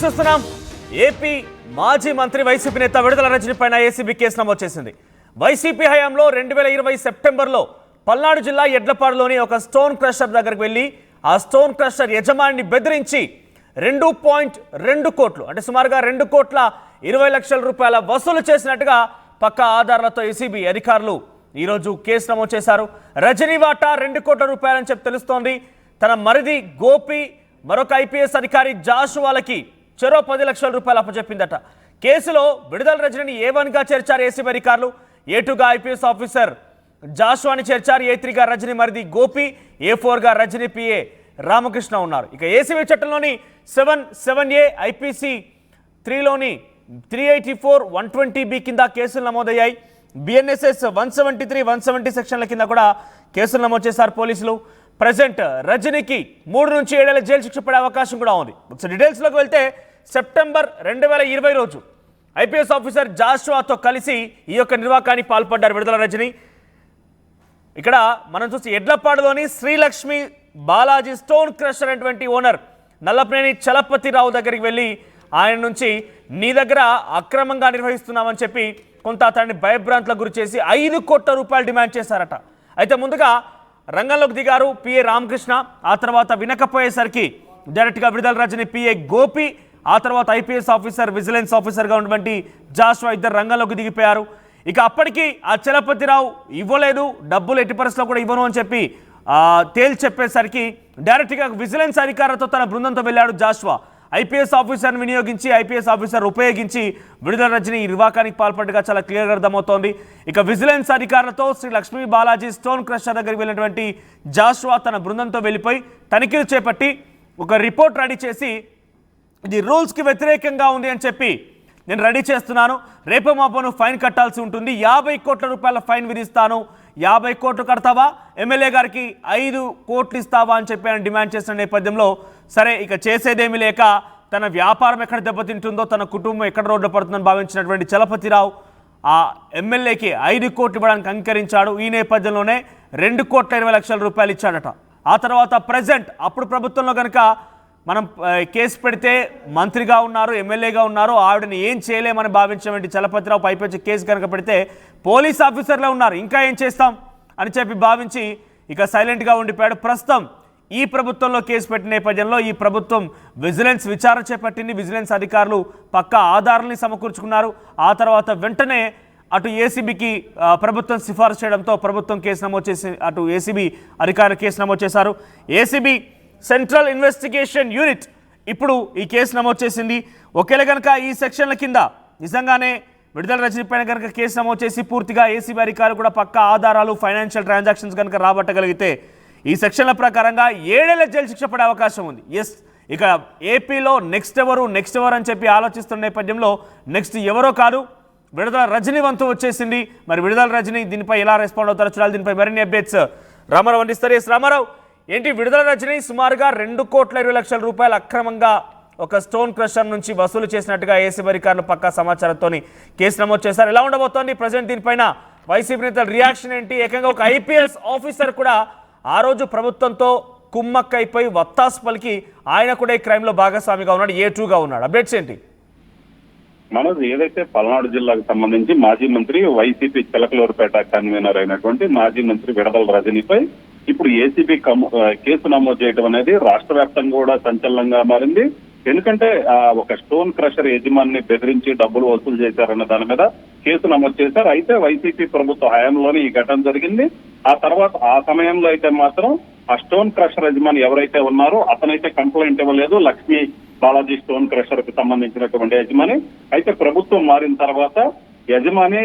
చూస్తున్నాం. ఏపీ మాజీ మంత్రి వైసీపీ నేత విడుదల రజని పైన ఏసీబీ కేసు నమోదు చేసింది. వైసీపీ హయాంలో 2020 సెప్టెంబర్లో పల్నాడు జిల్లా ఎడ్లపాడులోని ఒక స్టోన్ క్రషర్ దగ్గరికి వెళ్లి ఆ స్టోన్ క్రషర్ యజమానిని బెదిరించి 2.2 కోట్లు అంటే సుమారుగా 2,20,00,000 రూపాయల వసూలు చేసినట్టుగా పక్కా ఆధారాలతో ఏసీబీ అధికారులు ఈరోజు కేసు నమోదు చేశారు. రజనీ వాటా 2 కోట్ల రూపాయలని చెప్పి తెలుస్తోంది. తన మరిది గోపి మరొక ఐపీఎస్ అధికారి జాషువాలకి చెరో 10 లక్షల రూపాయలు అప్పచెప్పిందట. కేసులో విడుదల రజనిని A1గా చేర్చారు ఏసీబీ అధికారులు. A2గా ఐపీఎస్ ఆఫీసర్ జాషువాని చేర్చారు. A3గా రజని మరిది గోపి, A4గా రజని పిఏ రామకృష్ణ ఉన్నారు. ఇక ఏసీబీ చట్టంలోని 7A ఐపీసీ 3లోని 384, 120B కింద కేసులు నమోదయ్యాయి. BNSS 173, 170 సెక్షన్ల కింద కూడా కేసులు నమోదు చేశారు పోలీసులు. ప్రజెంట్ రజనీకి 3 నుంచి 7 ఏళ్ల జైలు శిక్ష పడే అవకాశం కూడా ఉంది. ఒకసారి డీటెయిల్స్లోకి వెళ్తే సెప్టెంబర్ 2020 రోజు ఐపీఎస్ ఆఫీసర్ జాషువాతో కలిసి ఈ యొక్క నిర్వాకానికి పాల్పడ్డారు విడుదల రజని. ఇక్కడ మనం చూసి ఎడ్లపాడులోని శ్రీలక్ష్మి బాలాజీ స్టోన్ క్రషర్ అటువంటి ఓనర్ నల్లపనేని చలపతిరావు దగ్గరికి వెళ్ళి ఆయన నుంచి నీ దగ్గర అక్రమంగా నిర్వహిస్తున్నామని చెప్పి కొంత అతన్ని భయభ్రాంతులకు గురి చేసి 5 కోట్ల రూపాయలు డిమాండ్ చేశారట. అయితే ముందుగా రంగంలోకి దిగారు పిఏ రామకృష్ణ. ఆ తర్వాత వినకపోయేసరికి డైరెక్ట్గా విడుదల రజని పిఏ గోపి, ఆ తర్వాత ఐపీఎస్ ఆఫీసర్ విజిలెన్స్ ఆఫీసర్గా ఉన్నటువంటి జాషువా ఇద్దరు రంగంలోకి దిగిపోయారు. ఇక అప్పటికి ఆ చలపతిరావు ఇవ్వలేదు, డబ్బులు ఎట్టి పరిస్థితుల్లో కూడా ఇవ్వను అని చెప్పి తేల్చి చెప్పేసరికి డైరెక్ట్గా విజిలెన్స్ అధికారులతో తన బృందంతో వెళ్ళాడు జాషువా. ఐపీఎస్ ఆఫీసర్ని వినియోగించి ఐపీఎస్ ఆఫీసర్ ఉపయోగించి విడుదల రజని ఈ నిర్వాకానికి పాల్పడ్డగా చాలా క్లియర్గా అర్థమవుతోంది. ఇక విజిలెన్స్ అధికారులతో శ్రీ లక్ష్మీ బాలాజీ స్టోన్ క్రషర్ దగ్గరికి వెళ్ళినటువంటి జాషువా తన బృందంతో వెళ్ళిపోయి తనిఖీలు చేపట్టి ఒక రిపోర్ట్ రెడీ చేసి ఇది రూల్స్కి వ్యతిరేకంగా ఉంది అని చెప్పి నేను రెడీ చేస్తున్నాను, రేపు మాపను ఫైన్ కట్టాల్సి ఉంటుంది, 50 కోట్ల రూపాయల ఫైన్ విధిస్తాను, 50 కోట్లు కడతావా, ఎమ్మెల్యే గారికి 5 కోట్లు ఇస్తావా అని చెప్పి ఆయన డిమాండ్ చేసిన నేపథ్యంలో సరే ఇక చేసేదేమీ లేక తన వ్యాపారం ఎక్కడ దెబ్బతింటుందో, తన కుటుంబం ఎక్కడ రోడ్డు పడుతుందని భావించినటువంటి చలపతిరావు ఆ ఎమ్మెల్యేకి 5 కోట్లు ఇవ్వడానికి అంగీకరించాడు. ఈ నేపథ్యంలోనే 2,20,00,000 రూపాయలు ఇచ్చాడట. ఆ తర్వాత ప్రజెంట్ అప్పుడు ప్రభుత్వంలో కనుక మనం కేసు పెడితే మంత్రిగా ఉన్నారు, ఎమ్మెల్యేగా ఉన్నారు, ఆవిడని ఏం చేయలేమని భావించినటువంటి చలపతిరావు పైపెచ్చి కేసు కనుక పెడితే పోలీస్ ఆఫీసర్లే ఉన్నారు, ఇంకా ఏం చేస్తాం అని చెప్పి భావించి ఇక సైలెంట్గా ఉండిపోయాడు. ప్రస్తుతం ఈ ప్రభుత్వంలో కేసు పెట్టిన నేపథ్యంలో ఈ ప్రభుత్వం విజిలెన్స్ విచారణ చేపట్టింది. విజిలెన్స్ అధికారులు పక్కా ఆధారాలని సమకూర్చుకున్నారు. ఆ తర్వాత వెంటనే అటు ఏసీబీకి ప్రభుత్వం సిఫారసు చేయడంతో ప్రభుత్వం కేసు నమోదు చేసి అటు ఏసీబీ అధికారులు కేసు నమోదు చేశారు. ఏసీబీ సెంట్రల్ ఇన్వెస్టిగేషన్ యూనిట్ ఇప్పుడు ఈ కేసు నమోదు చేసింది. ఒకేలా కనుక ఈ సెక్షన్ల కింద నిజంగానే విడుదల రజని పైన కనుక కేసు నమోదు చేసి పూర్తిగా ఏసీబీ అధికారులు కూడా పక్కా ఆధారాలు ఫైనాన్షియల్ ట్రాన్సాక్షన్స్ కనుక రాబట్టగలిగితే ఈ సెక్షన్ల ప్రకారంగా 7 ఏళ్ల జైలు శిక్ష పడే అవకాశం ఉంది. ఎస్, ఇక ఏపీలో నెక్స్ట్ ఎవరు అని చెప్పి ఆలోచిస్తున్న నేపథ్యంలో నెక్స్ట్ ఎవరో కాదు, విడుదల రజని వంతు వచ్చేసింది. మరి విడుదల రజని దీనిపై ఎలా రెస్పాండ్ అవుతారో చూడాలి. దీనిపై మరిన్ని అప్డేట్స్ రామారావు అందిస్తారు. ఎస్ రామారావు, ఏంటి విడుదల రజని సుమారుగా 2,20,00,000 రూపాయలు అక్రమంగా ఒక స్టోన్ క్రషర్ నుంచి వసూలు చేసినట్టుగా ఏసీబీ అధికారులు పక్కా సమాచారంతో కేసు నమోదు చేశారు. ఎలా ఉండబోతోంది ప్రజెంట్ దీనిపైన వైసీపీ నేతల రియాక్షన్ ఏంటి? ఏకంగా ఒక ఐపీఎస్ ఆఫీసర్ కూడా ఆ రోజు ప్రభుత్వంతో కుమ్మక్కైపోయి వత్తాసు పలికి ఆయన కూడా ఈ క్రైమ్లో భాగస్వామిగా ఉన్నాడు, A2గా ఉన్నాడు. అప్డేట్స్ ఏంటి? మనది ఏదైతే పల్నాడు జిల్లాకు సంబంధించి మాజీ మంత్రి వైసీపీ చిలకలూరుపేట కన్వీనర్ అయినటువంటి మాజీ మంత్రి విడుదల రజనీపై ఇప్పుడు ఏసీబీ కేసు నమోదు చేయడం అనేది రాష్ట్ర వ్యాప్తంగా కూడా సంచలనంగా మారింది. ఎందుకంటే ఒక స్టోన్ క్రషర్ యజమాని బెదిరించి డబ్బులు వసూలు చేశారన్న దాని మీద కేసు నమోదు చేశారు. అయితే వైసీపీ ప్రభుత్వ హయాంలోనే ఈ ఘటన జరిగింది. ఆ తర్వాత ఆ సమయంలో అయితే మాత్రం ఆ స్టోన్ క్రషర్ యజమాని ఎవరైతే ఉన్నారో అతనైతే కంప్లైంట్ ఇవ్వలేదు, లక్ష్మీ బాలాజీ స్టోన్ క్రషర్ కు సంబంధించినటువంటి యజమాని. అయితే ప్రభుత్వం మారిన తర్వాత యజమాని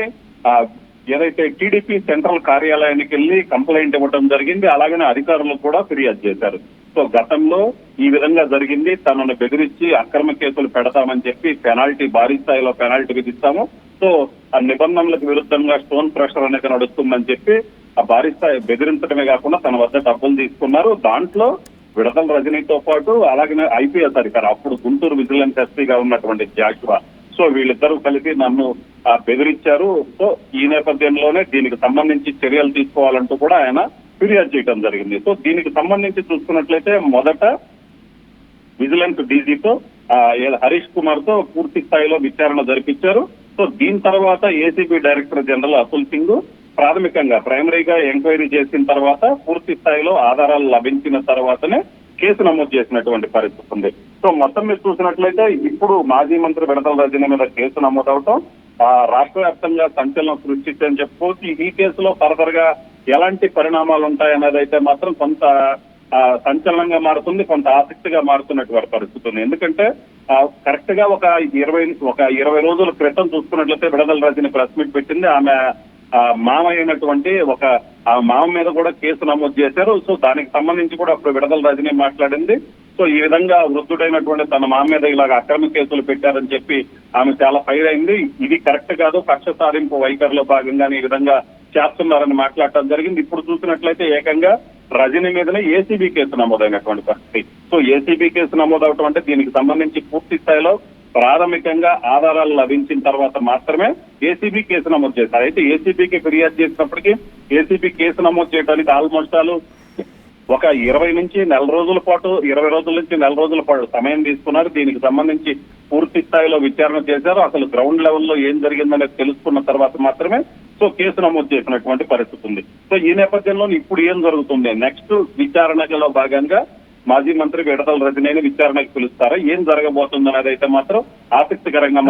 ఏదైతే టీడీపీ సెంట్రల్ కార్యాలయానికి వెళ్లి కంప్లైంట్ ఇవ్వడం జరిగింది. అలాగనే అధికారులు కూడా ఫిర్యాదు చేశారు. సో గతంలో ఈ విధంగా జరిగింది, తనను బెదిరించి అక్రమ కేసులు పెడతామని చెప్పి పెనాల్టీ భారీ స్థాయిలో పెనాల్టీ విధిస్తాము, సో ఆ నిబంధనలకు విరుద్ధంగా స్టోన్ క్రషర్ అనేది నడుస్తుందని చెప్పి ఆ భారీ స్థాయి బెదిరించడమే కాకుండా తన వద్ద డబ్బులు తీసుకున్నారు. దాంట్లో విడుదల రజనీతో పాటు అలాగనే ఐపీఎస్ అధికారి అప్పుడు గుంటూరు విజిలెన్స్ ఎస్పీగా ఉన్నటువంటి జాషువా, సో వీళ్ళిద్దరూ కలిసి నన్ను బెదిరించారు. సో ఈ నేపథ్యంలోనే దీనికి సంబంధించి చర్యలు తీసుకోవాలంటూ కూడా ఆయన ఫిర్యాదు చేయడం జరిగింది. సో దీనికి సంబంధించి చూసుకున్నట్లయితే మొదట విజిలెన్స్ డీజీతో హరీష్ కుమార్ తో పూర్తి స్థాయిలో విచారణ జరిపించారు. సో దీని తర్వాత ACB director general Atul Singh ప్రాథమికంగా ప్రైమరీగా ఎంక్వైరీ చేసిన తర్వాత పూర్తి స్థాయిలో ఆధారాలు లభించిన తర్వాతనే కేసు నమోదు చేసినటువంటి పరిస్థితి ఉంది. సో మొత్తం మీరు చూసినట్లయితే ఇప్పుడు మాజీ మంత్రి విడదల రజని మీద కేసు నమోదవటం రాష్ట్ర వ్యాప్తంగా సంచలనం సృష్టించని చెప్పుకోవచ్చు. ఈ కేసులో ఫర్దర్ గా ఎలాంటి పరిణామాలు ఉంటాయనేది అయితే మాత్రం కొంత సంచలనంగా మారుతుంది, కొంత ఆసక్తిగా మారుతున్నటువంటి పరిస్థితి ఉంది. ఎందుకంటే కరెక్ట్ గా ఒక 20 రోజుల క్రితం చూసుకున్నట్లయితే విడదల రజని ప్రెస్ మీట్ పెట్టింది. ఆమె మామ అయినటువంటి మామ మీద కూడా కేసు నమోదు చేశారు. సో దానికి సంబంధించి కూడా అప్పుడు విడదల రజని మాట్లాడింది. సో ఈ విధంగా వృద్ధుడైనటువంటి తన మామ మీద ఇలాగ అక్రమ కేసులు పెట్టారని చెప్పి ఆమె చాలా ఫైర్ అయింది. ఇది కరెక్ట్ కాదు, కక్ష సాధింపు వైఖరిలో భాగంగానే ఈ విధంగా చేస్తున్నారని మాట్లాడటం జరిగింది. ఇప్పుడు చూసినట్లయితే ఏకంగా రజని మీదనే ఏసీబీ కేసు నమోదైనటువంటి పరిస్థితి. సో ఏసీబీ కేసు నమోదవటం అంటే దీనికి సంబంధించి పూర్తి స్థాయిలో ప్రాథమికంగా ఆధారాలు లభించిన తర్వాత మాత్రమే ఏసీబీ కేసు నమోదు చేశారు. అయితే ఏసీబీకి ఫిర్యాదు చేసినప్పటికీ ఏసీబీ కేసు నమోదు చేయడానికి ఆల్మోస్ట్ ఒక 20 నుంచి నెల రోజుల పాటు 20 రోజుల నుంచి నెల రోజుల పాటు సమయం తీసుకున్నారు. దీనికి సంబంధించి పూర్తి స్థాయిలో విచారణ చేశారు. అసలు గ్రౌండ్ లెవెల్లో ఏం జరిగిందనేది తెలుసుకున్న తర్వాత మాత్రమే సో కేసు నమోదు చేసినటువంటి పరిస్థితి ఉంది. సో ఈ నేపథ్యంలో ఇప్పుడు ఏం జరుగుతుంది, నెక్స్ట్ విచారణలో భాగంగా మాజీ మంత్రి విడదల రజనీని విచారణకు పిలుస్తారా, ఏం జరగబోతుంది అనేది అయితే మాత్రం ఆసక్తికరంగా.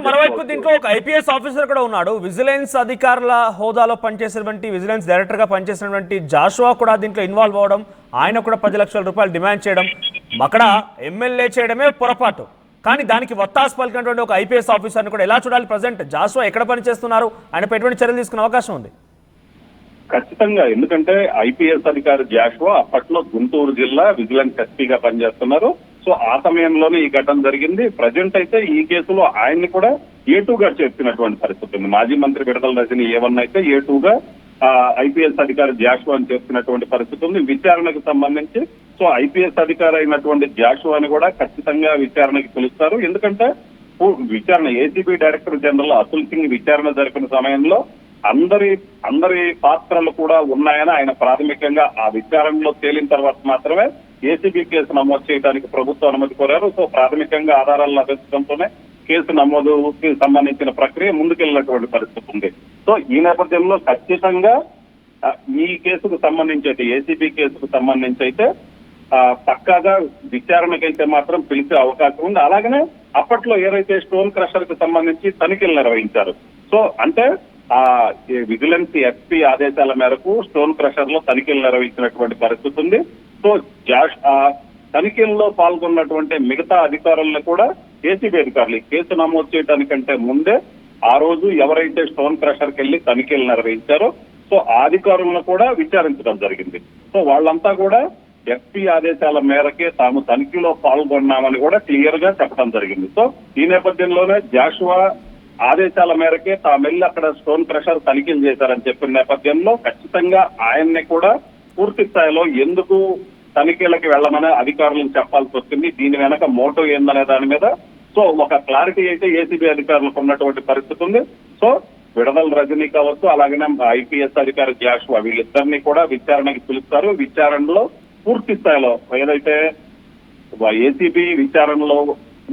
మరోవైపు దీంట్లో ఒక ఐపీఎస్ ఆఫీసర్ కూడా ఉన్నాడు. విజిలెన్స్ అధికారుల హోదాలో పనిచేసినటువంటి విజిలెన్స్ డైరెక్టర్ గా పనిచేసినటువంటి జాషువా కూడా దీంట్లో ఇన్వాల్వ్ అవడం, ఆయన కూడా 10 లక్షల రూపాయలు డిమాండ్ చేయడం, అక్కడ ఎమ్మెల్యే చేయడమే పొరపాటు, కానీ దానికి వత్తాసు పలికినటువంటి ఒక ఐపీఎస్ ఆఫీసర్ని కూడా ఎలా చూడాలి? ప్రజెంట్ జాషువా ఎక్కడ పనిచేస్తున్నారు, ఆయనపై ఎటువంటి చర్యలు తీసుకునే అవకాశం ఉంది? ఖచ్చితంగా, ఎందుకంటే ఐపీఎస్ అధికారి జాషువా అప్పట్లో గుంటూరు జిల్లా విజిలెన్స్ ఎస్పీగా పనిచేస్తున్నారు. సో ఆ సమయంలోనే ఈ ఘటన జరిగింది. ప్రజెంట్ అయితే ఈ కేసులో ఆయన్ని కూడా A2గా చేర్చినటువంటి పరిస్థితి ఉంది. మాజీ మంత్రి విడదల రజని A1 అయితే A2గా ఐపీఎస్ అధికారి జాషువాని చేర్చినటువంటి పరిస్థితి ఉంది. విచారణకు సంబంధించి సో ఐపీఎస్ అధికారి అయినటువంటి జాషువాని కూడా ఖచ్చితంగా విచారణకి పిలుస్తారు. ఎందుకంటే విచారణ ACB director general Atul Singh విచారణ జరిపిన సమయంలో అందరి పాత్రలు కూడా ఉన్నాయని ఆయన ప్రాథమికంగా ఆ విచారణలో తేలిన తర్వాత మాత్రమే ఏసీబీ కేసు నమోదు చేయడానికి ప్రభుత్వం అనుమతి కోరారు. సో ప్రాథమికంగా ఆధారాలు లభించడంతోనే కేసు నమోదుకి సంబంధించిన ప్రక్రియ ముందుకెళ్ళినటువంటి పరిస్థితి ఉంది. సో ఈ నేపథ్యంలో ఖచ్చితంగా ఈ కేసుకు సంబంధించి అయితే ఏసీబీ కేసుకు సంబంధించి అయితే పక్కాగా విచారణకైతే మాత్రం పిలిచే అవకాశం ఉంది. అలాగనే అప్పట్లో ఏదైతే స్టోన్ క్రషర్ కు సంబంధించి తనిఖీలు నిర్వహించారు. సో అంటే విజిలెన్స్ ఎస్పీ ఆదేశాల మేరకు స్టోన్ క్రషర్ లో తనిఖీలు నిర్వహించినటువంటి పరిస్థితి ఉంది. సో తనిఖీల్లో పాల్గొన్నటువంటి మిగతా అధికారులను కూడా ఏసీబీ అధికారులు కేసు నమోదు చేయడానికంటే ముందే ఆ రోజు ఎవరైతే స్టోన్ క్రషర్ కి వెళ్లి తనిఖీలు నిర్వహించారో సో ఆ అధికారులను కూడా విచారించడం జరిగింది. సో వాళ్ళంతా కూడా ఎస్పీ ఆదేశాల మేరకే తాము తనిఖీలో పాల్గొన్నామని కూడా క్లియర్ గా చెప్పడం జరిగింది. సో ఈ నేపథ్యంలోనే జాషువా ఆదేశాల మేరకే తాము వెళ్ళి అక్కడ స్టోన్ క్రషర్ తనిఖీలు చేశారని చెప్పిన నేపథ్యంలో ఖచ్చితంగా ఆయన్ని కూడా పూర్తి స్థాయిలో ఎందుకు తనిఖీలకి వెళ్లమని అధికారులకు చెప్పాల్సి వచ్చింది, దీని వెనక మోటో ఏందనే దాని మీద సో ఒక క్లారిటీ అయితే ఏసీబీ అధికారులకు ఉన్నటువంటి పరిస్థితి ఉంది. సో విడదల రజనీ కావచ్చు, అలాగనే ఐపీఎస్ అధికారి జాషువా వీళ్ళిద్దరినీ కూడా విచారణకి పిలుస్తారు. విచారణలో పూర్తి స్థాయిలో ఏదైతే ఏసీబీ విచారణలో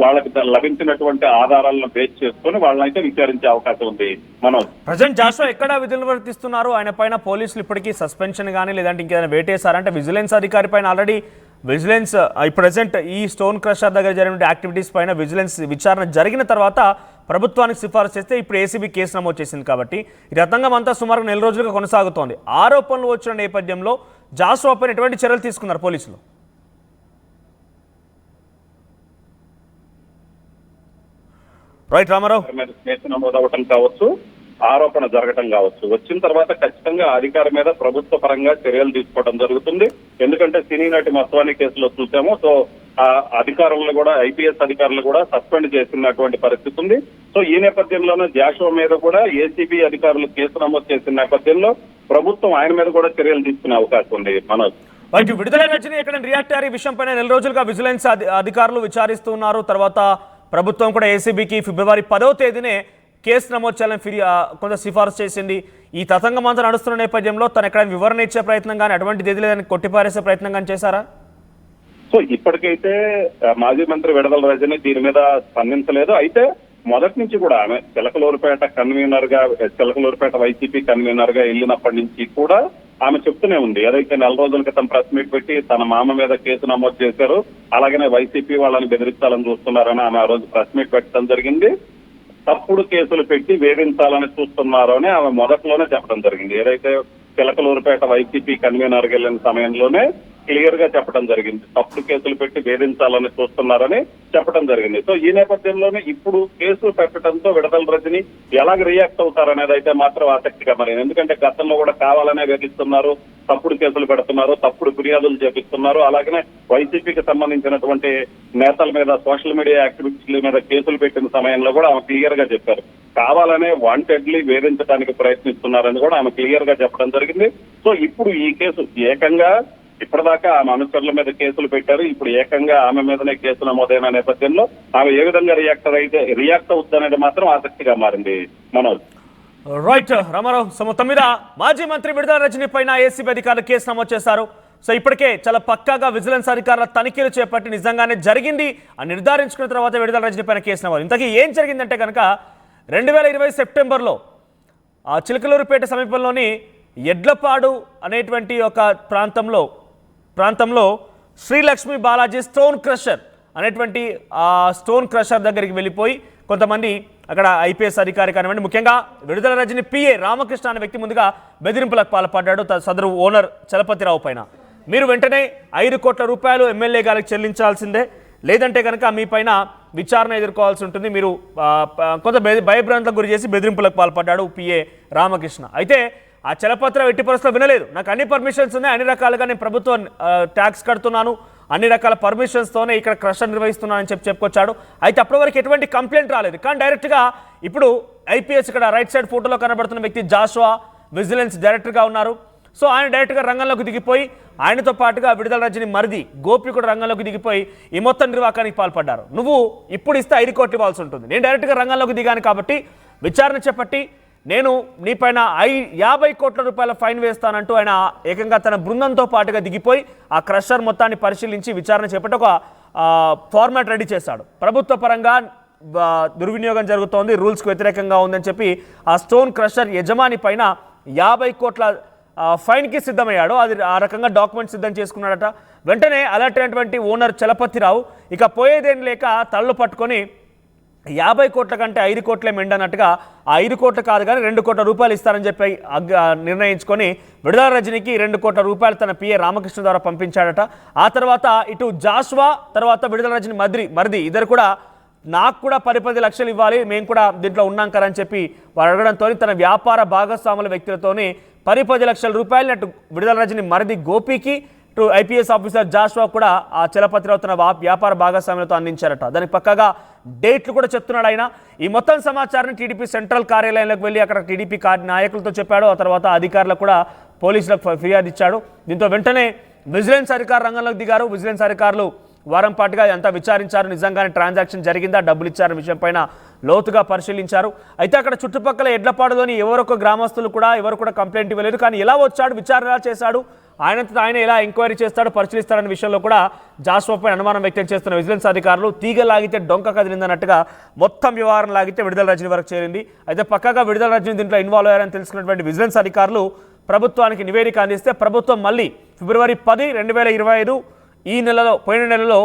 వాళ్ళకి లభించినటువంటి ఆధారాలను బేస్ చేసుకుని వాళ్ళనైతే విచారించే అవకాశం ఉంది. మనోజ్, ప్రజెంట్ జాషువా ఎక్కడ విధులు నిర్వర్తిస్తున్నారు? ఆయన పైన పోలీసులు ఇప్పటికీ సస్పెన్షన్ కానీ లేదంటే ఇంకేదైనా వేటేశారంటే విజిలెన్స్ అధికారి పైన ఆల్రెడీ విజిలెన్స్ ప్రజెంట్ ఈ స్టోన్ క్రషర్ దగ్గర జరిగిన యాక్టివిటీస్ పైన విజిలెన్స్ విచారణ జరిగిన తర్వాత ప్రభుత్వానికి సిఫారసు చేస్తే ఇప్పుడు ఏసీబీ కేసు నమోదు చేసింది. కాబట్టి ఈ రతంగం అంతా సుమారు 4 రోజులుగా కొనసాగుతోంది. ఆరోపణలు వచ్చిన నేపథ్యంలో జాషువా పైన ఎటువంటి చర్యలు తీసుకున్నారు పోలీసులు? రైట్ రామారావు, కేసు నమోదవటం కావచ్చు, ఆరోపణ జరగటం కావచ్చు, వచ్చిన తర్వాత ఖచ్చితంగా అధికారి మీద ప్రభుత్వ పరంగా చర్యలు తీసుకోవడం జరుగుతుంది. ఎందుకంటే సినీ నటి మస్వాని కేసులో చూసాము. సో ఆ అధికారులను కూడా ఐపీఎస్ అధికారులు కూడా సస్పెండ్ చేసినటువంటి పరిస్థితి ఉంది. సో ఈ నేపథ్యంలోనే జాషువా మీద కూడా ఏసీబీ అధికారులు కేసు నమోదు చేసిన నేపథ్యంలో ప్రభుత్వం ఆయన మీద కూడా చర్యలు తీసుకునే అవకాశం ఉంది. మనోజ్, విడుదల రజనీ ఎక్కడ రియాక్ట్ అయ్యారు ఈ విషయం పైన? 4 రోజులుగా విజిలెన్స్ అధికారులు విచారిస్తున్నారు. తర్వాత ప్రభుత్వం కూడా ఏసీబీకి ఫిబ్రవరి 10వ తేదీనే కేసు నమోదు చేయాలని కొంత సిఫారసు చేసింది. ఈ తతంగం అంతా నడుస్తున్న నేపథ్యంలో తను ఎక్కడైనా వివరణ ఇచ్చే ప్రయత్నం కానీ అటువంటిది ఏది లేదని కొట్టిపారేసే ప్రయత్నం కానీ చేశారా? సో సో ఇప్పటికైతే మాజీ మంత్రి విడదల రజని దీని మీద స్పందించలేదు. అయితే మొదటి నుంచి కూడా ఆమె చిలకలూరుపేట కన్వీనర్ గా, చిలకలూరుపేట వైసీపీ కన్వీనర్ గా వెళ్ళినప్పటి నుంచి కూడా ఆమె చెప్తూనే ఉంది. ఏదైతే 4 రోజుల క్రితం ప్రెస్ మీట్ పెట్టి తన మామ మీద కేసు నమోదు చేశారు, అలాగనే వైసీపీ వాళ్ళని బెదిరించాలని చూస్తున్నారని ఆమె ఆ రోజు ప్రెస్ మీట్ పెట్టడం జరిగింది. తప్పుడు కేసులు పెట్టి వేధించాలని చూస్తున్నారు అని ఆమె మొదట్లోనే చెప్పడం జరిగింది. ఏదైతే చిలకలూరుపేట వైసీపీ కన్వీనర్ వెళ్ళిన సమయంలోనే క్లియర్ గా చెప్పడం జరిగింది, తప్పుడు కేసులు పెట్టి వేధించాలని చూస్తున్నారని చెప్పడం జరిగింది. సో ఈ నేపథ్యంలోనే ఇప్పుడు కేసులు పెట్టడంతో విడదల రజని ఎలాగ రియాక్ట్ అవుతారనేది అయితే మాత్రం ఆసక్తిగా మరి. ఎందుకంటే గతంలో కూడా కావాలనే వేధిస్తున్నారు, తప్పుడు కేసులు పెడుతున్నారు, తప్పుడు ఫిర్యాదులు చేపిస్తున్నారు. అలాగనే వైసీపీకి సంబంధించినటువంటి నేతల మీద, సోషల్ మీడియా యాక్టివిస్టుల మీద కేసులు పెట్టిన సమయంలో కూడా ఆమె క్లియర్ గా చెప్పారు, కావాలనే వాంటెడ్లీ వేధించడానికి ప్రయత్నిస్తున్నారని కూడా ఆమె క్లియర్ గా చెప్పడం జరిగింది. సో ఇప్పుడు ఈ కేసు ఏకంగా ఇప్పటిదాకా ఆమె అనుచరుల మీద కేసులు పెట్టారు, ఇప్పుడు ఏకంగా ఆమె మీదనే కేసు నమోదైన నేపథ్యంలో ఆమె ఏ విధంగా రియాక్ట్ అవుతుంది అనేది మాత్రం ఆసక్తిగా మారింది. మనోజ్. రైట్ రామారావు, సో మొత్తం మీద మాజీ మంత్రి విడుదల రజని పైన ఏసీబీ అధికారులు కేసు నమోదు చేశారు. సో ఇప్పటికే చాలా పక్కాగా విజిలెన్స్ అధికారుల తనిఖీలు చేపట్టి నిజంగానే జరిగింది అని నిర్ధారించుకున్న తర్వాత విడుదల రజని పైన కేసు నమోదు. ఇంతకీ ఏం జరిగిందంటే కనుక 2020 సెప్టెంబర్లో చిలకలూరుపేట సమీపంలోని ఎడ్లపాడు అనేటువంటి ఒక ప్రాంతంలో శ్రీలక్ష్మి బాలాజీ స్టోన్ క్రషర్ అనేటువంటి ఆ స్టోన్ క్రషర్ దగ్గరికి వెళ్ళిపోయి కొంతమంది అక్కడ ఐపీఎస్ అధికారి కానివ్వండి, ముఖ్యంగా విడుదల రజని పిఏ రామకృష్ణ అనే వ్యక్తి ముందుగా బెదిరింపులకు పాల్పడ్డాడు సదరు ఓనర్ చలపతిరావు పైన. మీరు వెంటనే 5 కోట్ల రూపాయలు ఎమ్మెల్యే గారికి చెల్లించాల్సిందే, లేదంటే కనుక మీ పైన విచారణ ఎదుర్కోవాల్సి ఉంటుంది, మీరు కొంత భయభ్రాంతులకు గురి చేసి బెదిరింపులకు పాల్పడ్డాడు పిఏ రామకృష్ణ. అయితే ఆ చలపత్రం ఎట్టి పరిస్థితుల్లో వినలేదు, నాకు అన్ని పర్మిషన్స్ ఉన్నాయి, అన్ని రకాలుగా నేను ప్రభుత్వం ట్యాక్స్ కడుతున్నాను, అన్ని రకాల పర్మిషన్స్తోనే ఇక్కడ క్రషర్ నిర్వహిస్తున్నానని చెప్పుకొచ్చాడు. అయితే అప్పటి వరకు ఎటువంటి కంప్లైంట్ రాలేదు. కానీ డైరెక్ట్గా ఇప్పుడు ఐపీఎస్ ఇక్కడ రైట్ సైడ్ ఫోటోలో కనబడుతున్న వ్యక్తి జాషువా విజిలెన్స్ డైరెక్టర్గా ఉన్నారు. సో ఆయన డైరెక్ట్గా రంగంలోకి దిగిపోయి ఆయనతో పాటుగా విడుదల రజని మరిది గోపి కూడా రంగంలోకి దిగిపోయి ఈ మొత్తం నిర్వాకానికి పాల్పడ్డారు. నువ్వు ఇప్పుడు ఇస్తే 5 కోట్లు ఇవ్వాల్సి ఉంటుంది, నేను డైరెక్ట్గా రంగంలోకి దిగాను కాబట్టి విచారణ చేపట్టి నేను నీపైన 50 కోట్ల రూపాయల ఫైన్ వేస్తానంటూ ఆయన ఏకంగా తన బృందంతో పాటుగా దిగిపోయి ఆ క్రషర్ మొత్తాన్ని పరిశీలించి విచారణ చేపట్టి ఒక ఫార్మాట్ రెడీ చేశాడు. ప్రభుత్వ పరంగా దుర్వినియోగం జరుగుతోంది, రూల్స్కి వ్యతిరేకంగా ఉందని చెప్పి ఆ స్టోన్ క్రషర్ యజమాని పైన 50 కోట్ల ఫైన్కి సిద్ధమయ్యాడు. అది ఆ రకంగా డాక్యుమెంట్ సిద్ధం చేసుకున్నాడట. వెంటనే అలర్ట్ అయినటువంటి ఓనర్ చలపతిరావు ఇక పోయేదేం లేక తళ్ళు పట్టుకొని 50 కోట్ల కంటే 5 కోట్లే మెండన్నట్టుగా ఆ 5 కోట్లు కాదు కానీ 2 కోట్ల రూపాయలు ఇస్తారని చెప్పి నిర్ణయించుకొని విడుదల రజనికి 2 కోట్ల రూపాయలు తన పిఏ రామకృష్ణ ద్వారా పంపించాడట. ఆ తర్వాత ఇటు జాషువా తర్వాత విడుదల రజని మరిది ఇద్దరు కూడా నాకు కూడా 10 లక్షలు ఇవ్వాలి, మేము కూడా దీంట్లో ఉన్నాం కదా అని చెప్పి వారు అడగడంతో తన వ్యాపార భాగస్వాముల వ్యక్తులతోని 10 లక్షల రూపాయలు అటు విడుదల రజని మరిది గోపికి టు ఐపీఎస్ ఆఫీసర్ జాషువా కూడా ఆ చలపతిరావు తన వ్యాపార భాగస్వామ్యంతో అందించారట. దానికి పక్కగా డేట్లు కూడా చెప్తున్నాడు ఆయన. ఈ మొత్తం సమాచారాన్ని టీడీపీ సెంట్రల్ కార్యాలయంలోకి వెళ్ళి అక్కడ టీడీపీ నాయకులతో చెప్పాడు. ఆ తర్వాత అధికారులకు కూడా పోలీసులకు ఫిర్యాదు ఇచ్చాడు. దీంతో వెంటనే విజిలెన్స్ అధికారులు రంగంలోకి దిగారు. విజిలెన్స్ అధికారులు వారం పాటుగా అంతా విచారించారు, నిజంగానే ట్రాన్సాక్షన్ జరిగిందా, డబ్బులు ఇచ్చారన్న విషయం పైన లోతుగా పరిశీలించారు. అయితే అక్కడ చుట్టుపక్కల ఎడ్లపాడులోని ఎవరొక గ్రామస్తులు కూడా ఎవరు కూడా కంప్లైంట్ ఇవ్వలేదు. కానీ ఎలా వచ్చాడు, విచారణ ఎలా చేశాడు, ఆయనంతా ఆయన ఎలా ఎంక్వైరీ చేస్తాడు, పరిశీలిస్తాడన్న విషయంలో కూడా జాషువాపై అనుమానం వ్యక్తం చేస్తున్న విజిలెన్స్ అధికారులు తీగ లాగితే డొంక కదిలిందన్నట్టుగా మొత్తం వ్యవహారం లాగితే విడుదల రజని వరకు చేరింది. అయితే పక్కగా విడుదల రజని దీంట్లో ఇన్వాల్వ్ అయ్యారని తెలుసుకున్నటువంటి విజిలెన్స్ అధికారులు ప్రభుత్వానికి నివేదిక అందిస్తే ప్రభుత్వం మళ్ళీ ఫిబ్రవరి 10, 2025 ఈ నెలలో పోయిన నెలలో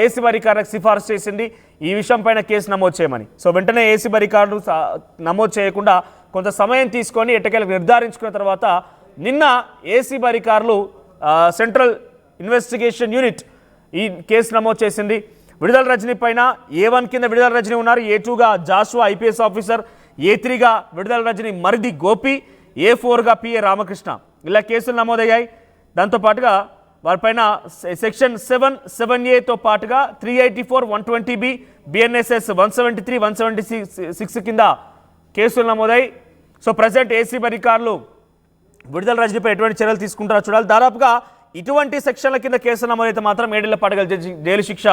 ఏసీబీ అధికారులకు సిఫార్సు చేసింది ఈ విషయం పైన కేసు నమోదు చేయమని. సో వెంటనే ఏసీబీ అధికారులు నమోదు చేయకుండా కొంత సమయం తీసుకొని ఎట్టకేలకు నిర్ధారించుకున్న తర్వాత నిన్న ఏసీబీ అధికారులు సెంట్రల్ ఇన్వెస్టిగేషన్ యూనిట్ ఈ కేసు నమోదు చేసింది. విడుదల రజని పైన A1 కింద విడుదల రజని ఉన్నారు, A2గా జాషువా ఐపీఎస్ ఆఫీసర్, A3గా విడుదల రజని మరిది గోపి, A4గా పిఏ రామకృష్ణ ఇలా కేసులు నమోదయ్యాయి. దాంతోపాటుగా వారిపైన సెక్షన్ 7(7)(a)తో పాటుగా 384, 120B, BNSS 173, 176 కింద కేసులు నమోదాయి. సో ప్రజెంట్ ఏసీబీ అధికారులు విడుదల రజనిపై ఎటువంటి చర్యలు తీసుకుంటారో చూడాలి. దాదాపుగా ఇటువంటి సెక్షన్ల కింద కేసు నమోదైతే మాత్రం 7 ఏళ్ల పాటు జైలు శిక్ష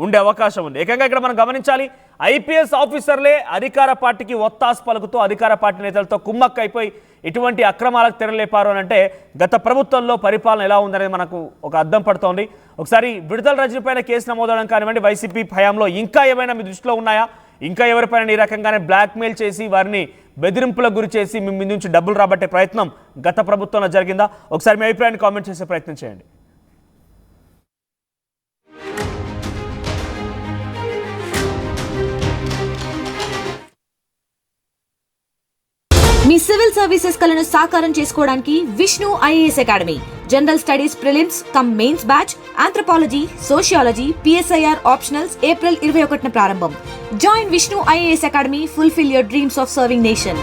ఉండే అవకాశం ఉంది. ఏకంగా ఇక్కడ మనం గమనించాలి, ఐపీఎస్ ఆఫీసర్లే అధికార పార్టీకి ఒత్తాసు పలుకుతూ అధికార పార్టీ నేతలతో కుమ్మక్క అయిపోయి ఇటువంటి అక్రమాలకు తెరలేపారు అని అంటే గత ప్రభుత్వంలో పరిపాలన ఎలా ఉందనేది మనకు ఒక అర్థం పడుతోంది. ఒకసారి విడుదల రజనీ పైన కేసు నమోదవడం కానివ్వండి, వైసీపీ హయాంలో ఇంకా ఏమైనా మీ దృష్టిలో ఉన్నాయా? ఇంకా ఎవరిపైన ఈ రకంగానే బ్లాక్మెయిల్ చేసి వారిని బెదిరింపులకు గురి చేసి మీ నుంచి డబ్బులు రాబట్టే ప్రయత్నం గత ప్రభుత్వంలో జరిగిందా? ఒకసారి మీ అభిప్రాయాన్ని కామెంట్ చేసే ప్రయత్నం చేయండి. మీ సివిల్ సర్వీసెస్ కలను సాకారం చేసుకోవడానికి Vishnu IAS academy general studies prelims cum mains batch, anthropology, sociology, PSIR optionals April 21న ప్రారంభం. Join Vishnu IAS academy, fulfil your dreams of serving nation.